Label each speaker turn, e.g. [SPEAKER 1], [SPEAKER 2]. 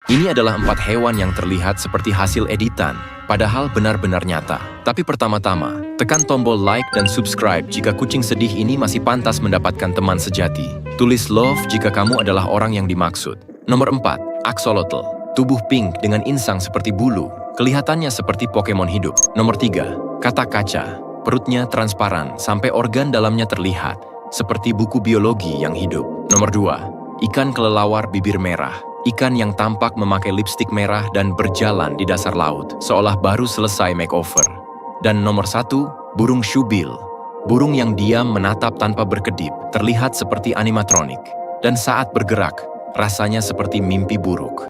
[SPEAKER 1] Ini adalah 4 hewan yang terlihat seperti hasil editan, padahal benar-benar nyata. Tapi pertama-tama, tekan tombol like dan subscribe jika kucing sedih ini masih pantas mendapatkan teman sejati. Tulis love jika kamu adalah orang yang dimaksud. Nomor 4, Axolotl. Tubuh pink dengan insang seperti bulu, kelihatannya seperti Pokemon hidup. Nomor 3, Katak kaca. Perutnya transparan sampai organ dalamnya terlihat, seperti buku biologi yang hidup. Nomor 2, ikan kelelawar bibir merah. Ikan yang tampak memakai lipstik merah dan berjalan di dasar laut, seolah baru selesai makeover. Dan nomor 1, burung syubil. Burung yang diam menatap tanpa berkedip, terlihat seperti animatronik. Dan saat bergerak, rasanya seperti mimpi buruk.